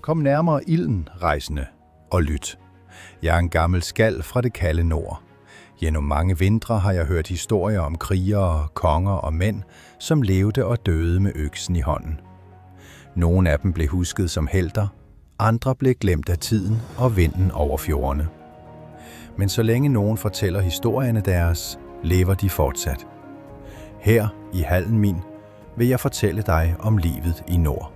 Kom nærmere ilden, rejsende, og lyt. Jeg er en gammel skald fra det kalde nord. Gennem mange vintre har jeg hørt historier om krigere, konger og mænd, som levede og døde med øksen i hånden. Nogle af dem blev husket som helter, andre blev glemt af tiden og vinden over fjordene. Men så længe nogen fortæller historierne deres, lever de fortsat. Her i hallen min vil jeg fortælle dig om livet i nord.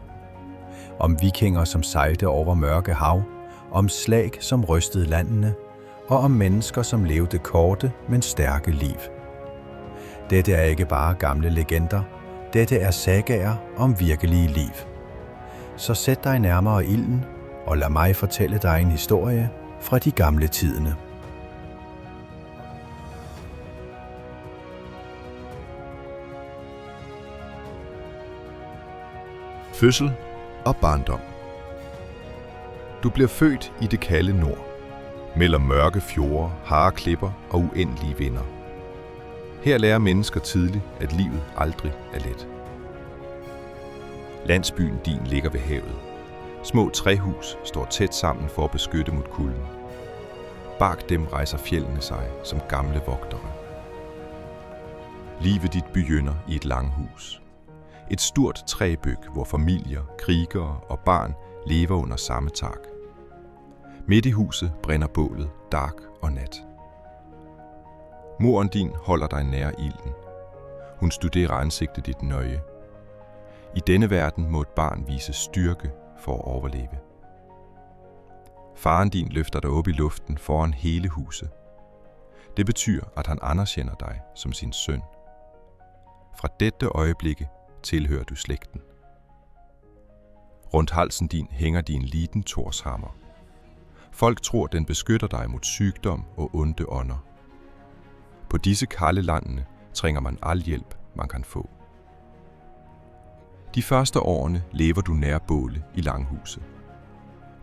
Om vikinger, som sejlte over mørke hav, om slag, som rystede landene, og om mennesker, som levede korte, men stærke liv. Dette er ikke bare gamle legender, dette er sagaer om virkelige liv. Så sæt dig nærmere ilden, og lad mig fortælle dig en historie fra de gamle tiderne. Fødsel og barndom. Du bliver født i det kalde nord, mellem mørke fjorde, harde klipper og uendelige vinder. Her lærer mennesker tidligt, at livet aldrig er let. Landsbyen din ligger ved havet. Små træhus står tæt sammen for at beskytte mod kulden. Bag dem rejser fjeldene sig som gamle vogtere. Livet dit begynder i et langhus. Et stort træbyg, hvor familier, krigere og barn lever under samme tak. Midt i huset brænder bålet dag og nat. Moren din holder dig nær ilden. Hun studerer ansigtet dit nøje. I denne verden må et barn vise styrke for at overleve. Faren din løfter dig op i luften foran hele huset. Det betyder, at han anerkender dig som sin søn. Fra dette øjeblikke tilhører du slægten. Rundt halsen din hænger din liten torshammer. Folk tror, den beskytter dig mod sygdom og onde ånder. På disse kalde landene trænger man al hjælp, man kan få. De første årene lever du nær bålet i langhuset.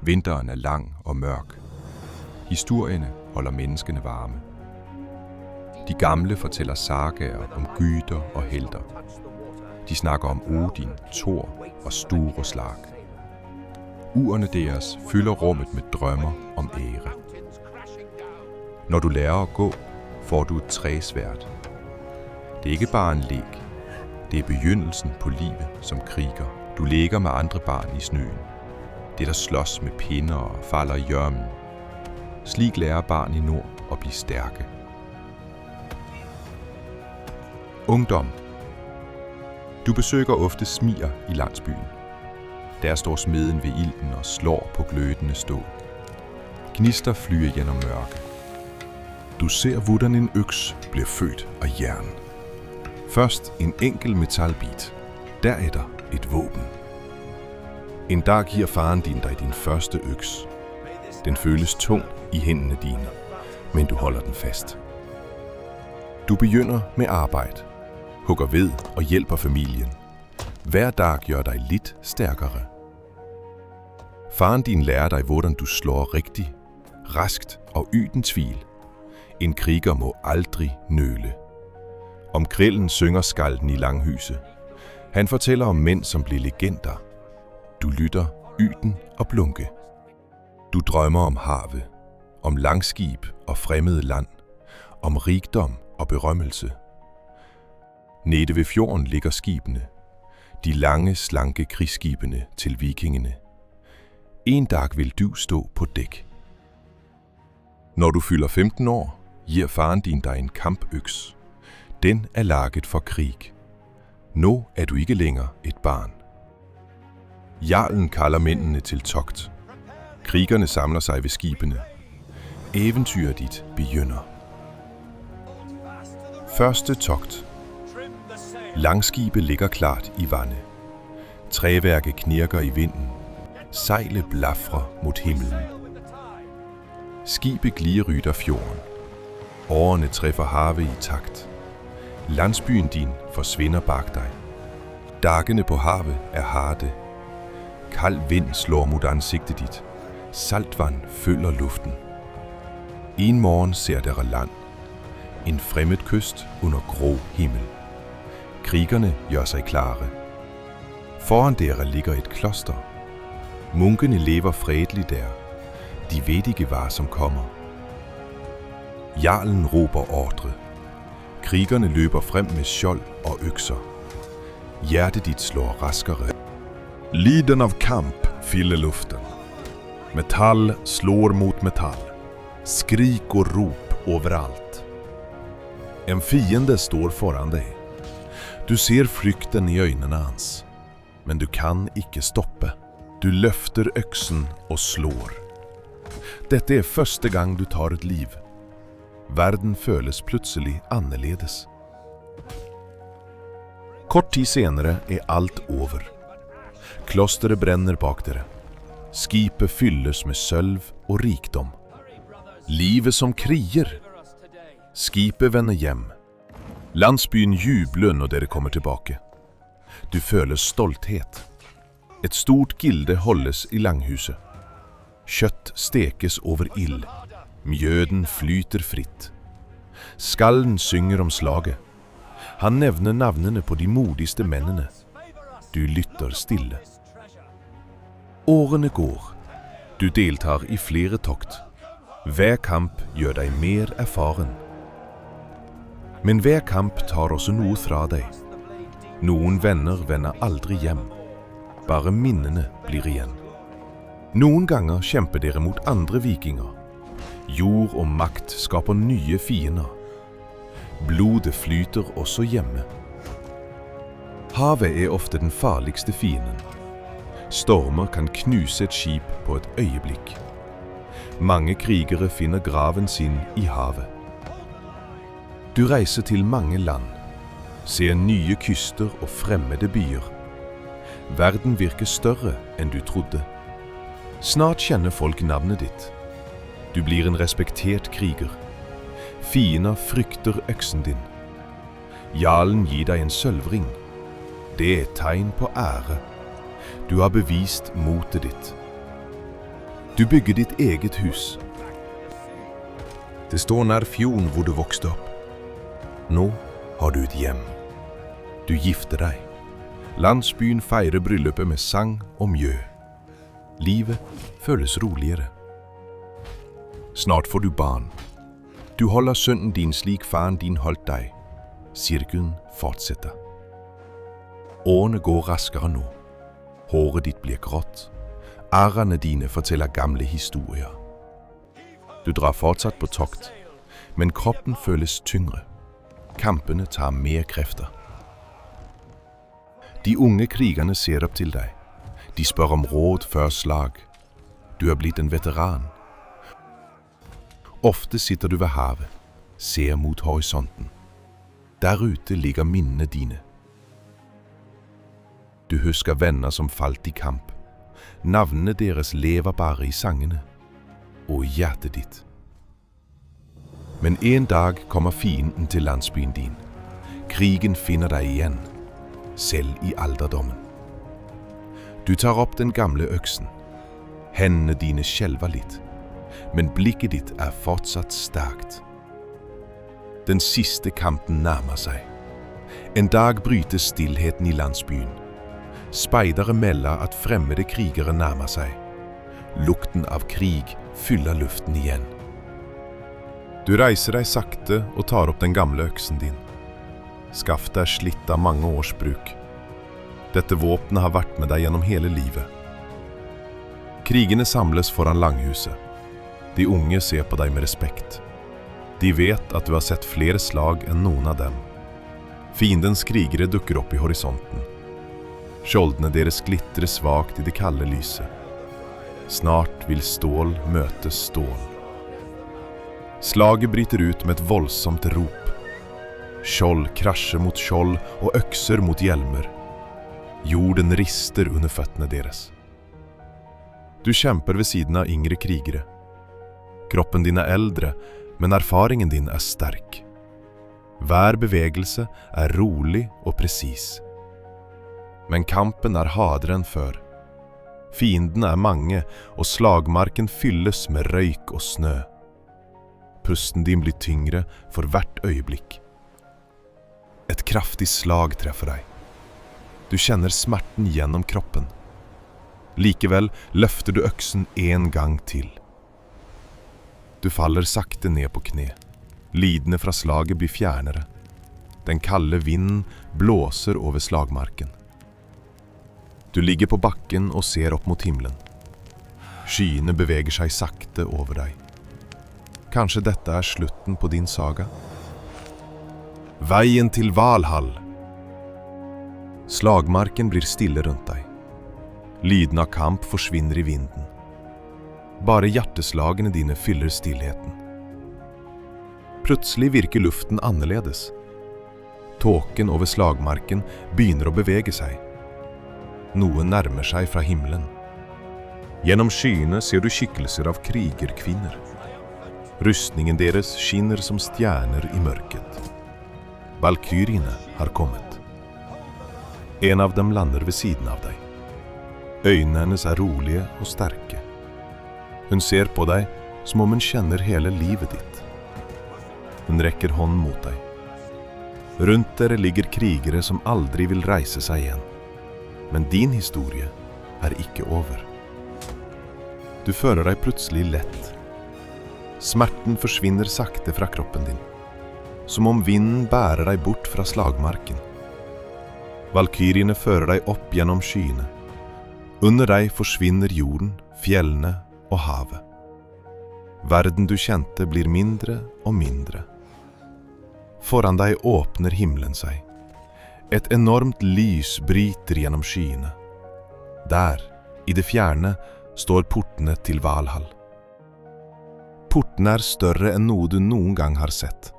Vinteren er lang og mørk. Historierne holder menneskene varme. De gamle fortæller sagaer om gyder og helter. De snakker om Odin, Thor og Sture Slag. Urene deres fylder rummet med drømmer om ære. Når du lærer at gå, får du et træsværd. Det er ikke bare en leg. Det er begyndelsen på livet som kriger. Du leger med andre barn i snøen. Det der slås med pinder og falder i hjørmen. Slik lærer barn i nord at blive stærke. Ungdom. Du besøger ofte smiger i landsbyen. Der står smeden ved ilden og slår på glødende stål. Gnister flyr gennem mørke. Du ser, hvordan en øks bliver født af jern. Først en enkel metalbit, derefter et våben. En dag giver faren din dig din første øks. Den føles tung i hænderne dine, men du holder den fast. Du begynder med arbejde, hugger ved og hjælper familien. Hver dag gør dig lidt stærkere. Faren din lærer dig, hvordan du slår rigtigt, raskt og uden tvil. En kriger må aldrig nøle. Om grillen synger skalden i langhuset. Han fortæller om mænd, som blev legender. Du lytter uden og blunke. Du drømmer om havet, om langskib og fremmede land, om rigdom og berømmelse. Nede ved fjorden ligger skibene, de lange, slanke krigsskibene til vikingene. En dag vil du stå på dæk. Når du fylder 15 år, giver faren din dig en kampøks. Den er laget for krig. Nu er du ikke længere et barn. Jarlen kalder mændene til togt. Krigerne samler sig ved skibene. Eventyret dit begynder. Første togt. Langskibe ligger klart i vandet. Træværket knirker i vinden. Sejle blafrer mod himlen. Skibe gliryter fjorden. Årene træffer havet i takt. Landsbyen din forsvinder bag dig. Dagene på havet er harde. Kald vind slår mod ansigtet dit. Saltvand fylder luften. En morgen ser der land. En fremmed kyst under grå himmel. Krigerne gør sig klare. Foran dere ligger et kloster. Munkene lever fredeligt der. De ved ikke, hvad som kommer. Jarlen råber ordre. Krigerne løber frem med skjold og økser. Hjertet dit slår raskere. Lyden av kamp fyller luften. Metall slår mot metall. Skrik og rop overalt. En fiende står foran deg. Du ser frykten i øynene hans. Men du kan ikke stoppe. Du løfter øksen og slår. Dette er første gang du tar et liv. Verden føles plutselig annerledes. Kort tid senere er alt over. Klosteret brenner bak dere. Skipet fylles med sølv og rikdom. Livet som kriger. Skipet vender hjem. Landsbyen jubler når dere kommer tilbake. Du føler stolthet. Et stort gilde holdes i langhuset. Kjøtt stekes over ild. Mjøden flyter fritt. Skallen synger om slaget. Han nevner navnene på de modigste mennene. Du lytter stille. Årene går. Du deltar i flere tokt. Hver kamp gjør deg mer erfaren. Men hver kamp tar også noe fra deg. Noen venner vender aldri hjem. Bare minnene blir igjen. Noen ganger kjemper dere mot andre vikinger. Jord og makt skaper nye fiender. Blodet flyter også hjemme. Havet er ofte den farligste fienden. Stormer kan knuse et skip på et øyeblikk. Mange krigere finner graven sin i havet. Du reiser til mange land, ser nye kyster og fremmede byer. Verden virker større enn du trodde. Snart kjenner folk navnet ditt. Du blir en respektert kriger. Fiender frykter øksen din. Jarlen gir deg en sølvring. Det er et tegn på ære. Du har bevist motet ditt. Du bygger ditt eget hus. Det står nær fjorden hvor du vokste opp. Nå har du et hjem. Du gifter deg. Landsbyen feirer bryllupet med sang og mjø. Livet føles roligere. Snart får du barn. Du holder sønnen din slik faren din holdt deg. Sirkelen fortsetter. Årene går raskere nå. Håret ditt blir grått. Arrene dine forteller gamle historier. Du drar fortsatt på tokt, men kroppen føles tyngre. Kampene tar mer krefter. De unge krigerne ser opp til deg. De spør om råd før slag. Du er blitt en veteran. Ofte sitter du ved havet, ser mot horisonten. Der ute ligger minnene dine. Du husker venner som falt i kamp. Navnene deres lever bare i sangene og i hjertet ditt. Men en dag kommer fienden til landsbyen din. Krigen finner deg igjen, selv i alderdommen. Du tar opp den gamle øksen. Hendene dine skjelver litt, men blikket ditt er fortsatt sterkt. Den siste kampen nærmer seg. En dag brytes stillheten i landsbyen. Speidere melder at fremmede krigere nærmer seg. Lukten av krig fyller luften igjen. Du reiser deg sakte og tar opp den gamle øksen din. Skaftet er slitt av mange års bruk. Dette våpenet har vært med deg gjennom hele livet. Krigene samles foran langhuset. De unge ser på deg med respekt. De vet at du har sett flere slag enn noen av dem. Fiendens krigere dukker opp i horisonten. Skjoldene deres glitrer svagt i det kalde lyset. Snart vil stål møte stål. Slaget bryter ut med et voldsomt rop. Skjold krasjer mot skjold og økser mot hjelmer. Jorden rister under føttene deres. Du kjemper ved siden av yngre krigere. Kroppen din er eldre, men erfaringen din er sterk. Hver bevegelse er rolig og presis. Men kampen er hardere enn før. Fiendene er mange, og slagmarken fylles med røyk og snø. Pusten din blir tyngre for hvert øyeblikk. Et kraftig slag treffer deg. Du kjenner smerten gjennom kroppen. Likevel løfter du øksen en gang til. Du faller sakte ned på kne. Lidene fra slaget blir fjernere. Den kalde vinden blåser over slagmarken. Du ligger på bakken og ser opp mot himmelen. Skyene beveger seg sakte over deg. Kanskje dette er slutten på din saga? Veien til Valhall. Slagmarken blir stille rundt deg. Lyden av kamp forsvinner i vinden. Bare hjerteslagene dine fyller stillheten. Plutselig virker luften annerledes. Tåken over slagmarken begynner å bevege seg. Noe nærmer seg fra himmelen. Gjennom skyene ser du skikkelser av krigerkvinner. Rustningen deres skinner som stjerner i mørket. Valkyriene har kommet. En av dem lander ved siden av deg. Øynene hennes er rolige og sterke. Hun ser på deg som om hun kjenner hele livet ditt. Hun rekker hånden mot deg. Rundt dere ligger krigere som aldri vil reise seg igjen. Men din historie er ikke over. Du føler deg plutselig lett. Smerten forsvinner sakte fra kroppen din, som om vinden bærer deg bort fra slagmarken. Valkyriene fører deg opp gjennom skyene. Under deg forsvinner jorden, fjellene og havet. Verden du kjente blir mindre og mindre. Foran deg åpner himmelen seg. Et enormt lys bryter gjennom skyene. Der, i det fjerne, står portene til Valhall. Portene er større enn noe du noen gang har sett.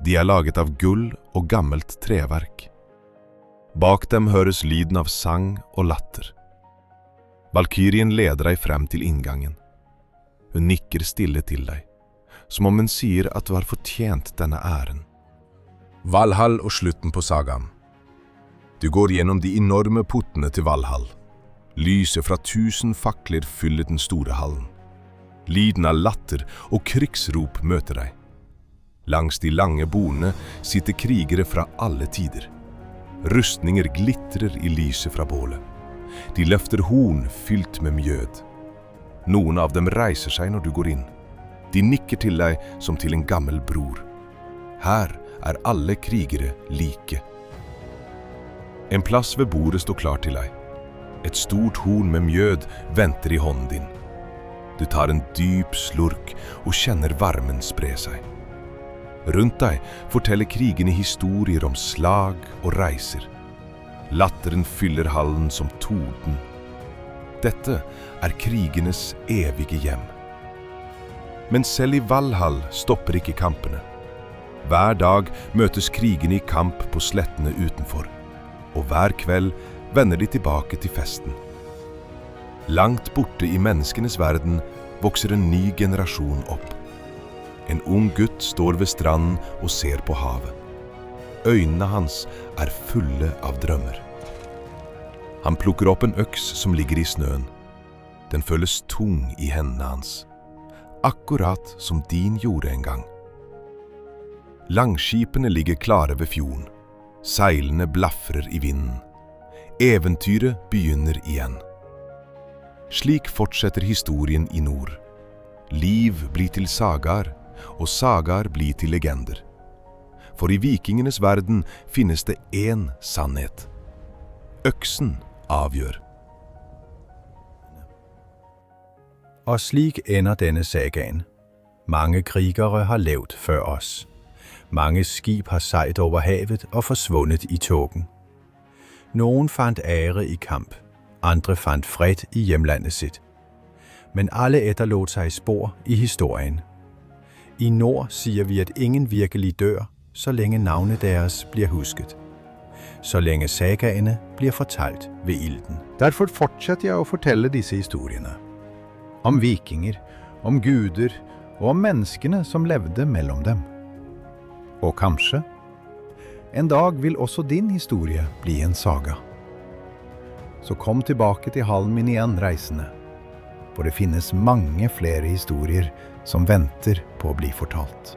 De er laget av gull og gammelt treverk. Bak dem høres lyden av sang og latter. Valkyrien leder deg frem til inngangen. Hun nikker stille til deg, som om hun sier at du har fortjent denne æren. Valhall og slutten på sagaen. Du går gjennom de enorme portene til Valhall. Lyset fra 1000 fakler fyller den store hallen. Lyden av latter og krigsrop møter deg. Langs de lange bordene sitter krigere fra alle tider. Rustninger glitrer i lyset fra bålet. De løfter horn fylt med mjød. Noen av dem reiser seg når du går inn. De nikker til deg som til en gammel bror. Her er alle krigere like. En plass ved bordet står klar til deg. Et stort horn med mjød venter i hånden din. Du tar en dyp slurk og kjenner varmen spre seg. Rundt deg forteller krigene historier om slag og reiser. Latteren fyller hallen som torden. Dette er krigenes evige hjem. Men selv i Valhall stopper ikke kampene. Hver dag møtes krigene i kamp på slettene utenfor, og hver kveld vender de tilbake til festen. Langt borte i menneskenes verden vokser en ny generasjon opp. En ung gutt står ved stranden og ser på havet. Øynene hans er fulle av drømmer. Han plukker opp en øks som ligger i snøen. Den føles tung i hendene hans, akkurat som din gjorde en gang. Langskipene ligger klare ved fjorden. Seilene blafrer i vinden. Eventyret begynner igjen. Slik fortsetter historien i nord. Liv blir til sagaer, og sagaer blir til legender. For i vikingenes verden finnes det én sannhet. Øksen avgjør. Og slik ender denne sagaen. Mange krigere har levd før oss. Mange skip har sejlet over havet og forsvundet i tågen. Nogen fant ære i kamp, andre fant fred i hjemlandet sitt. Men alle etterlot seg spor i historien. I nord sier vi at ingen virkelig dør, så lenge navnet deres blir husket. Så lenge sagaene blir fortalt ved ilden. Derfor fortsetter jeg å fortelle disse historiene. Om vikinger, om guder og om menneskene som levde mellom dem. Og kanskje, en dag vil også din historie bli en saga. Så kom tilbake til hallen min igjen, reisende. For det finnes mange flere historier som venter på å bli fortalt.